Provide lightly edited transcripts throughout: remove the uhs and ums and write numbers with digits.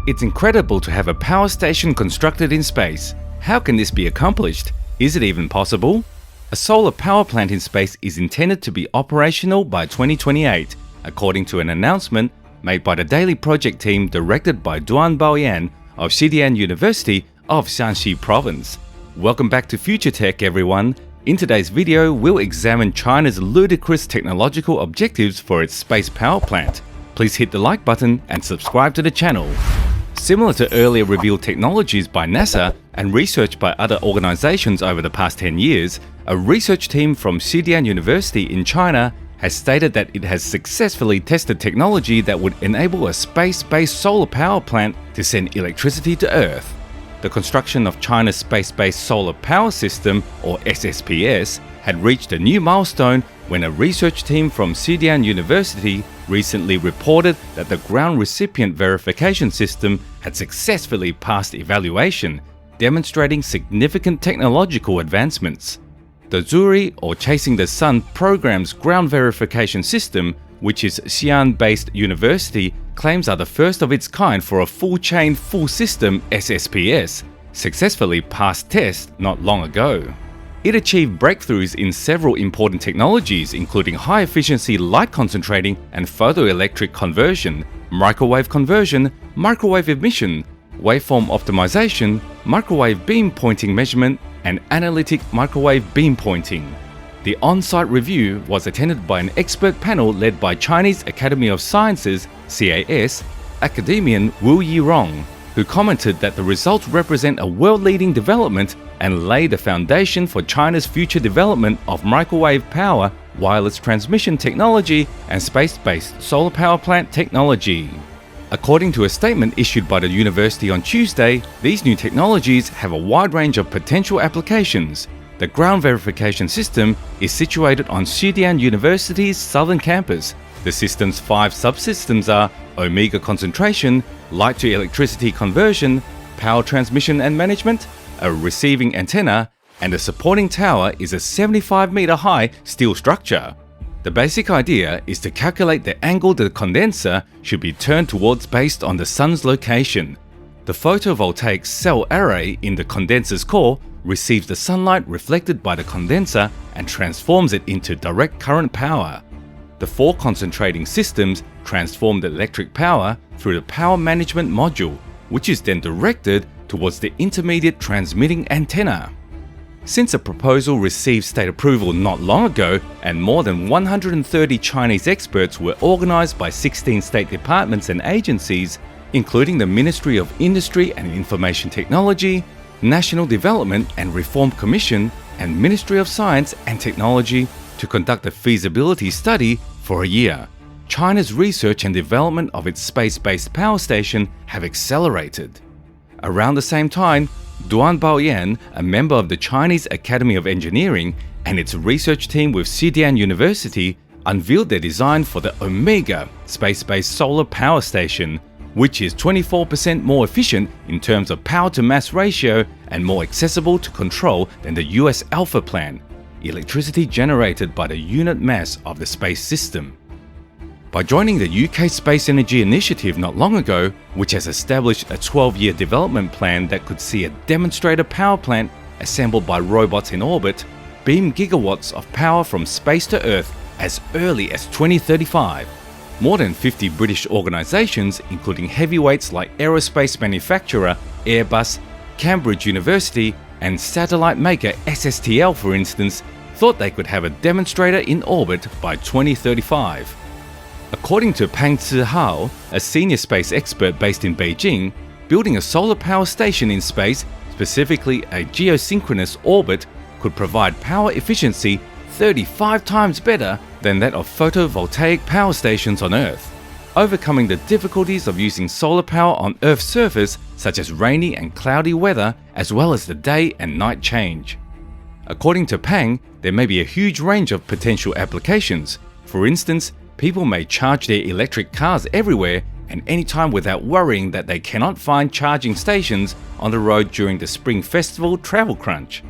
It's incredible to have a power station constructed in space. How can this be accomplished? Is it even possible? A solar power plant in space is intended to be operational by 2028, according to an announcement made by the Daily Project team directed by Duan Baoyan of Xidian University of Shanxi Province. Welcome back to Future Tech, everyone. In today's video, we'll examine China's ludicrous technological objectives for its space power plant. Please hit the like button and subscribe to the channel. Similar to earlier revealed technologies by NASA and research by other organizations over the past 10 years, a research team from Xidian University in China has stated that it has successfully tested technology that would enable a space-based solar power plant to send electricity to Earth. The construction of China's space-based solar power system, or SSPS, had reached a new milestone when a research team from Xidian University recently reported that the ground recipient verification system had successfully passed evaluation, demonstrating significant technological advancements. The Zuri, or Chasing the Sun program's ground verification system, which is Xi'an-based university, claims are the first of its kind for a full-chain, full-system SSPS, successfully passed tests not long ago. It achieved breakthroughs in several important technologies, including high-efficiency light concentrating and photoelectric conversion, microwave conversion, microwave emission, waveform optimization, microwave beam pointing measurement, and analytic microwave beam pointing. The on-site review was attended by an expert panel led by Chinese Academy of Sciences (CAS) academician Wu Yirong, who commented that the results represent a world-leading development and lay the foundation for China's future development of microwave power, wireless transmission technology, and space-based solar power plant technology. According to a statement issued by the university on Tuesday, these new technologies have a wide range of potential applications. The ground verification system is situated on Xidian University's southern campus. The system's 5 subsystems are Omega concentration, light to electricity conversion, power transmission and management, a receiving antenna, and a supporting tower is a 75-meter high steel structure. The basic idea is to calculate the angle the condenser should be turned towards based on the sun's location. The photovoltaic cell array in the condenser's core receives the sunlight reflected by the condenser and transforms it into direct current power. The 4 concentrating systems transform the electric power through the power management module, which is then directed towards the intermediate transmitting antenna. Since the proposal received state approval not long ago and more than 130 Chinese experts were organized by 16 state departments and agencies, including the Ministry of Industry and Information Technology, National Development and Reform Commission, and Ministry of Science and Technology, to conduct a feasibility study for a year, China's research and development of its space-based power station have accelerated. Around the same time, Duan Baoyan, a member of the Chinese Academy of Engineering, and its research team with Xidian University unveiled their design for the Omega space-based solar power station, which is 24% more efficient in terms of power-to-mass ratio and more accessible to control than the US Alpha plan, electricity generated by the unit mass of the space system. By joining the UK Space Energy Initiative not long ago, which has established a 12-year development plan that could see a demonstrator power plant assembled by robots in orbit beam gigawatts of power from space to Earth as early as 2035. More than 50 British organisations, including heavyweights like aerospace manufacturer Airbus, Cambridge University, and satellite maker SSTL, for instance, thought they could have a demonstrator in orbit by 2035. According to Pang Zihao, a senior space expert based in Beijing, building a solar power station in space, specifically a geosynchronous orbit, could provide power efficiency 35 times better than that of photovoltaic power stations on Earth, overcoming the difficulties of using solar power on Earth's surface, such as rainy and cloudy weather, as well as the day and night change. According to Pang, there may be a huge range of potential applications. For instance, people may charge their electric cars everywhere and anytime without worrying that they cannot find charging stations on the road during the Spring Festival travel crunch.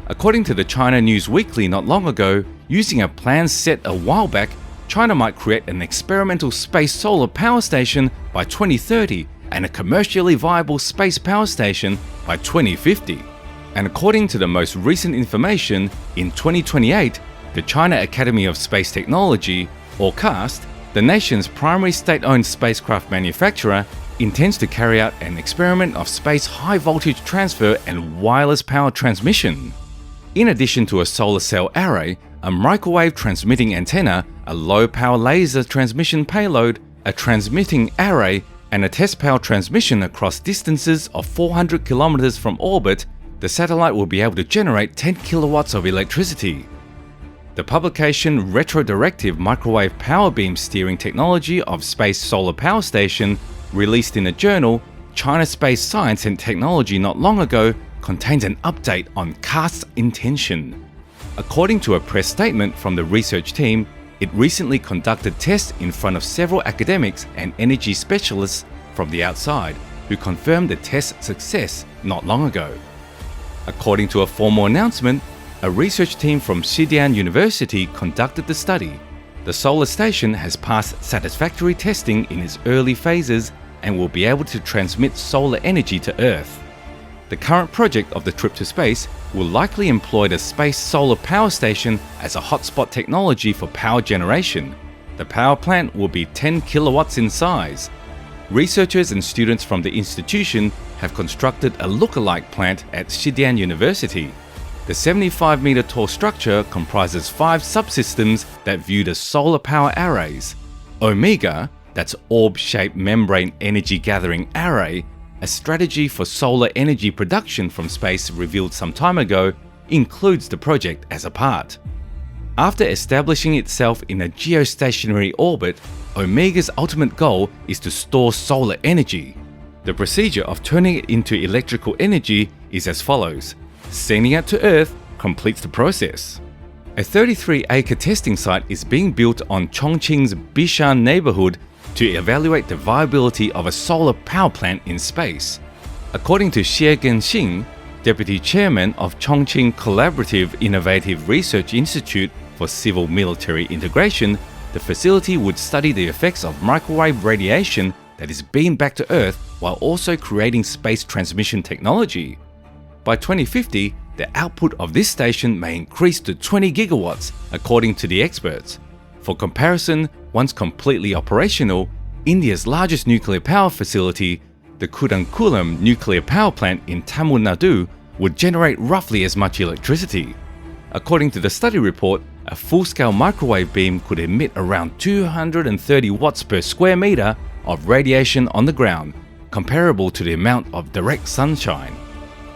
According to the China News Weekly not long ago, using a plan set a while back, China might create an experimental space solar power station by 2030 and a commercially viable space power station by 2050. And according to the most recent information, in 2028, the China Academy of Space Technology, or CAST, the nation's primary state-owned spacecraft manufacturer, intends to carry out an experiment of space high-voltage transfer and wireless power transmission. In addition to a solar cell array, a microwave transmitting antenna, a low-power laser transmission payload, a transmitting array, and a test power transmission across distances of 400 kilometers from orbit, the satellite will be able to generate 10 kilowatts of electricity. The publication Retrodirective Microwave Power Beam Steering Technology of Space Solar Power Station, released in the journal China Space Science and Technology not long ago, contains an update on CAST's intention. According to a press statement from the research team, it recently conducted tests in front of several academics and energy specialists from the outside, who confirmed the test's success not long ago. According to a formal announcement, a research team from Xidian University conducted the study. The solar station has passed satisfactory testing in its early phases and will be able to transmit solar energy to Earth. The current project of the trip to space will likely employ the Space Solar Power Station as a hotspot technology for power generation. The power plant will be 10 kilowatts in size. Researchers and students from the institution have constructed a look-alike plant at Xidian University. The 75-meter tall structure comprises 5 subsystems that view the solar power arrays. OMEGA, that's Orb-Shaped Membrane Energy Gathering Array, a strategy for solar energy production from space revealed some time ago, includes the project as a part. After establishing itself in a geostationary orbit, OMEGA's ultimate goal is to store solar energy. The procedure of turning it into electrical energy is as follows. Sending it to Earth completes the process. A 33-acre testing site is being built on Chongqing's Bishan neighborhood to evaluate the viability of a solar power plant in space. According to Xie Genxing, Deputy Chairman of Chongqing Collaborative Innovative Research Institute for Civil Military Integration, the facility would study the effects of microwave radiation that is beamed back to Earth while also creating space transmission technology. By 2050, the output of this station may increase to 20 gigawatts, according to the experts. For comparison, once completely operational, India's largest nuclear power facility, the Kudankulam nuclear power plant in Tamil Nadu, would generate roughly as much electricity. According to the study report, a full-scale microwave beam could emit around 230 watts per square meter of radiation on the ground, comparable to the amount of direct sunshine.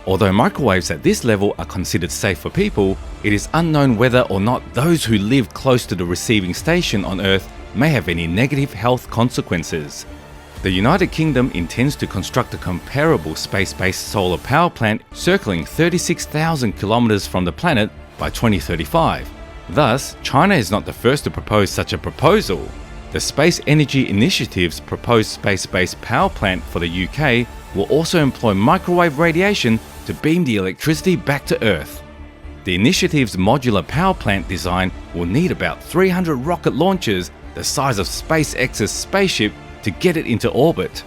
Although microwaves at this level are considered safe for people, it is unknown whether or not those who live close to the receiving station on Earth may have any negative health consequences. The United Kingdom intends to construct a comparable space-based solar power plant circling 36,000 kilometers from the planet by 2035. Thus, China is not the first to propose such a proposal. The Space Energy Initiative's proposed space-based power plant for the UK will also employ microwave radiation to beam the electricity back to Earth. The initiative's modular power plant design will need about 300 rocket launchers the size of SpaceX's spaceship to get it into orbit.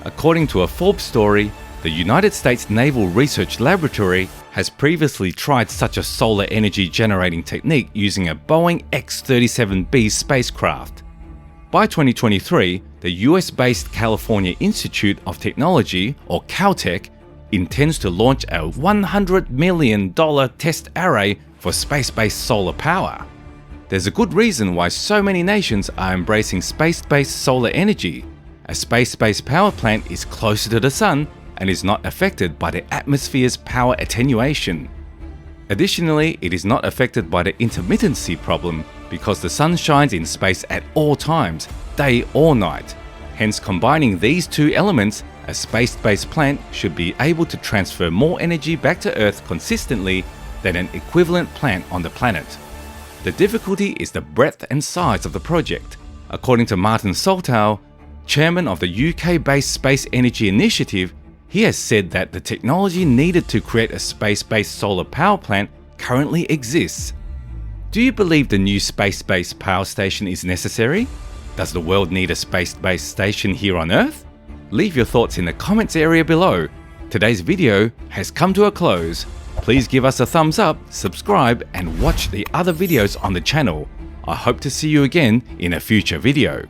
According to a Forbes story, the United States Naval Research Laboratory has previously tried such a solar energy generating technique using a Boeing X-37B spacecraft. By 2023, the US-based California Institute of Technology, or Caltech, intends to launch a $100 million test array for space-based solar power. There's a good reason why so many nations are embracing space-based solar energy. A space-based power plant is closer to the sun and is not affected by the atmosphere's power attenuation. Additionally, it is not affected by the intermittency problem because the sun shines in space at all times, day or night. Hence, combining these two elements, a space-based plant should be able to transfer more energy back to Earth consistently than an equivalent plant on the planet. The difficulty is the breadth and size of the project. According to Martin Soltau, chairman of the UK-based Space Energy Initiative, he has said that the technology needed to create a space-based solar power plant currently exists. Do you believe the new space-based power station is necessary? Does the world need a space-based station here on Earth? Leave your thoughts in the comments area below. Today's video has come to a close. Please give us a thumbs up, subscribe, and watch the other videos on the channel. I hope to see you again in a future video.